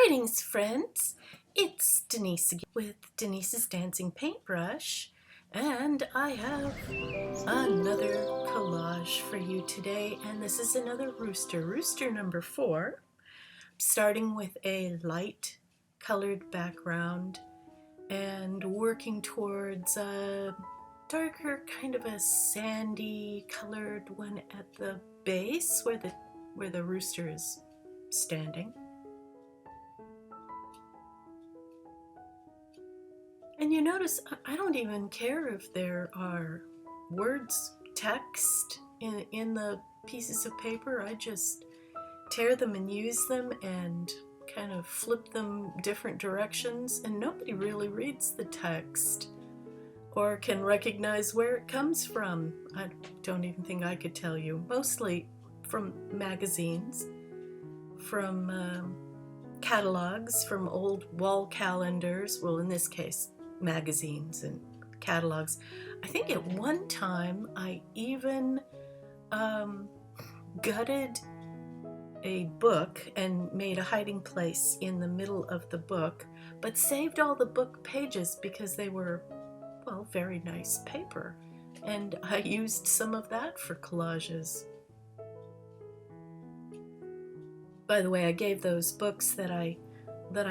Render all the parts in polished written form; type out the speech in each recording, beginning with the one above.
Greetings, friends. It's Denise again with Denise's Dancing Paintbrush, and I have another collage for you today, and this is another rooster number 4, starting with a light colored background and working towards a darker, kind of a sandy colored one at the base where the rooster is standing. And you notice I don't even care if there are words, text in the pieces of paper. I just tear them and use them and kind of flip them different directions, and nobody really reads the text or can recognize where it comes from. I don't even think I could tell you. Mostly from magazines, from catalogs, from old wall calendars, well, in this case, magazines and catalogs. I think at one time I even gutted a book and made a hiding place in the middle of the book, but saved all the book pages because they were, well, very nice paper, and I used some of that for collages. By the way, I gave those books that I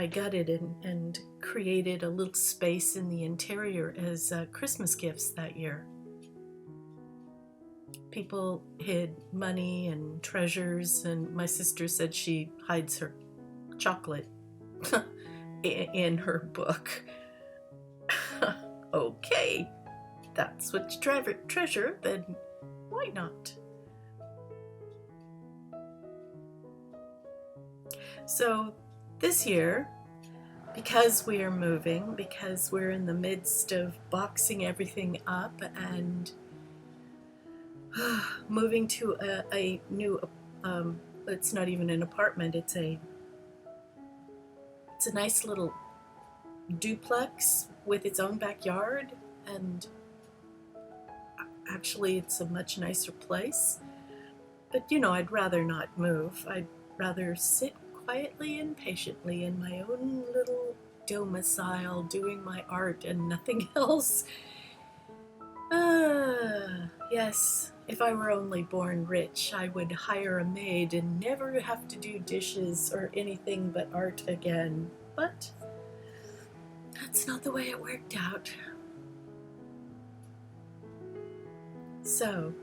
gutted and created a little space in the interior as Christmas gifts that year. People hid money and treasures, and my sister said she hides her chocolate in her book. Okay, that's what you treasure, then why not? So this year, because we are moving, because we're in the midst of boxing everything up and moving to a new, it's not even an apartment, it's a nice little duplex with its own backyard, and actually it's a much nicer place. But you know, I'd rather not move. I'd rather sit quietly and patiently in my own little domicile doing my art and nothing else. Yes, if I were only born rich, I would hire a maid and never have to do dishes or anything but art again. But that's not the way it worked out. So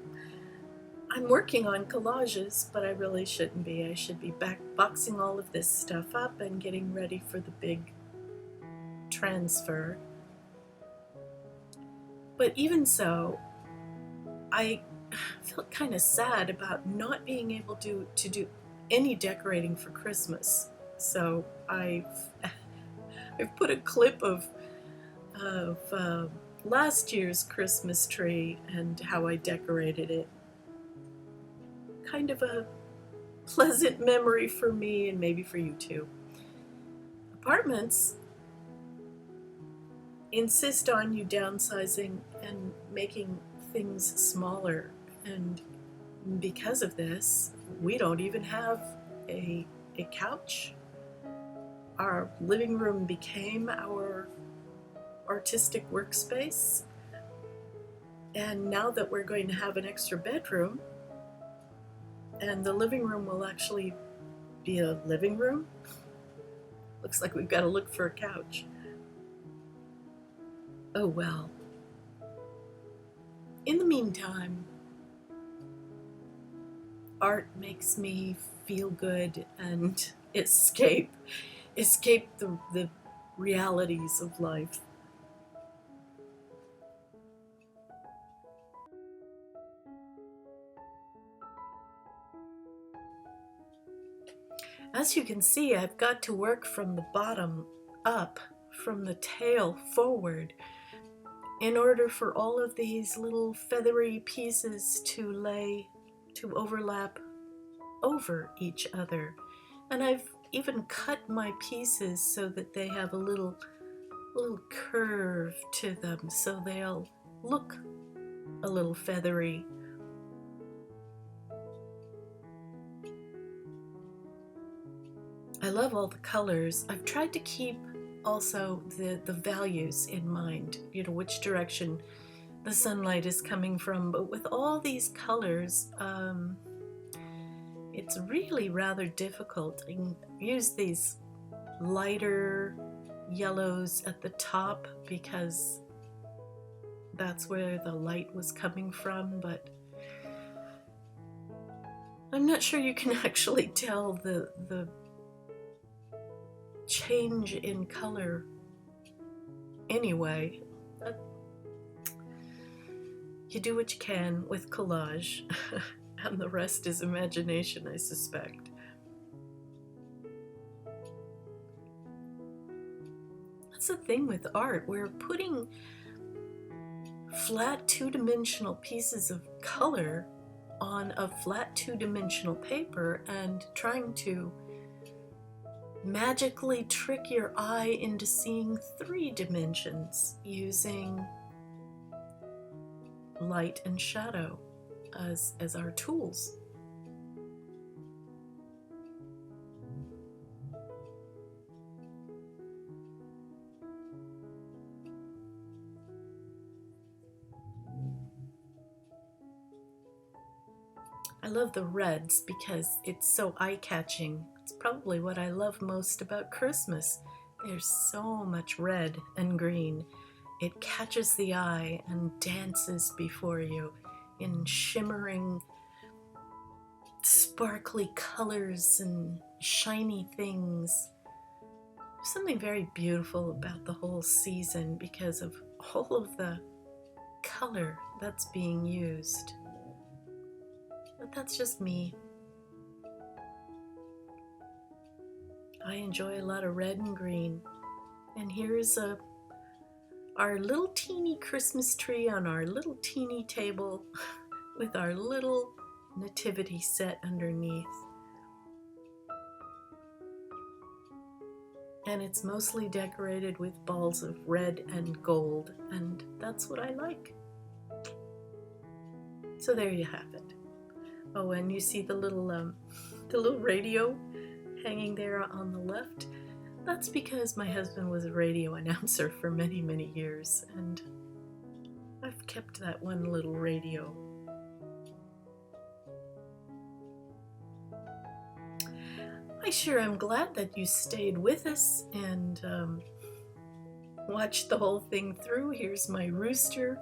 I'm working on collages, but I really shouldn't be. I should be boxing all of this stuff up and getting ready for the big transfer. But even so, I felt kind of sad about not being able to do any decorating for Christmas. So I've put a clip of last year's Christmas tree and how I decorated it. Kind of a pleasant memory for me, and maybe for you too. Apartments insist on you downsizing and making things smaller, and because of this, we don't even have a couch. Our living room became our artistic workspace, and now that we're going to have an extra bedroom, and the living room will actually be a living room, looks like we've got to look for a couch. Oh well. In the meantime, art makes me feel good and escape the realities of life. As you can see, I've got to work from the bottom up, from the tail forward, in order for all of these little feathery pieces to overlap over each other. And I've even cut my pieces so that they have a little curve to them, so they'll look a little feathery. I love all the colors. I've tried to keep also the values in mind, you know, which direction the sunlight is coming from. But with all these colors, it's really rather difficult. I can use these lighter yellows at the top because that's where the light was coming from, but I'm not sure you can actually tell the change in color anyway. But you do what you can with collage, and the rest is imagination, I suspect. That's the thing with art. We're putting flat two-dimensional pieces of color on a flat two-dimensional paper and trying to magically trick your eye into seeing 3 dimensions using light and shadow as our tools. I love the reds because it's so eye-catching. It's probably what I love most about Christmas. There's so much red and green. It catches the eye and dances before you in shimmering, sparkly colors and shiny things. There's something very beautiful about the whole season because of all of the color that's being used. But that's just me. I enjoy a lot of red and green. And here's our little teeny Christmas tree on our little teeny table with our little nativity set underneath. And it's mostly decorated with balls of red and gold, and that's what I like. So there you have it. Oh, and you see the little radio hanging there on the left? That's because my husband was a radio announcer for many, many years, and I've kept that one little radio. I sure am glad that you stayed with us and watched the whole thing through. Here's my rooster.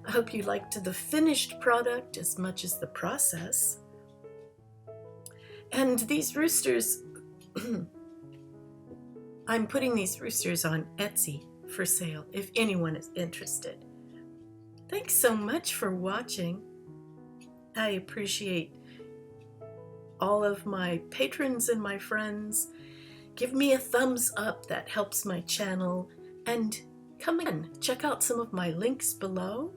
I hope you liked the finished product as much as the process. And these roosters, I'm putting these roosters on Etsy for sale if anyone is interested. Thanks so much for watching. I appreciate all of my patrons and my friends. Give me a thumbs up, that helps my channel. And come in, check out some of my links below.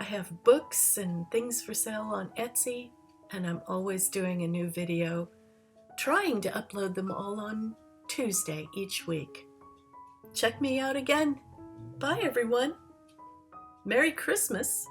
I have books and things for sale on Etsy, and I'm always doing a new video, trying to upload them all on Tuesday each week. Check me out again. Bye everyone. Merry Christmas.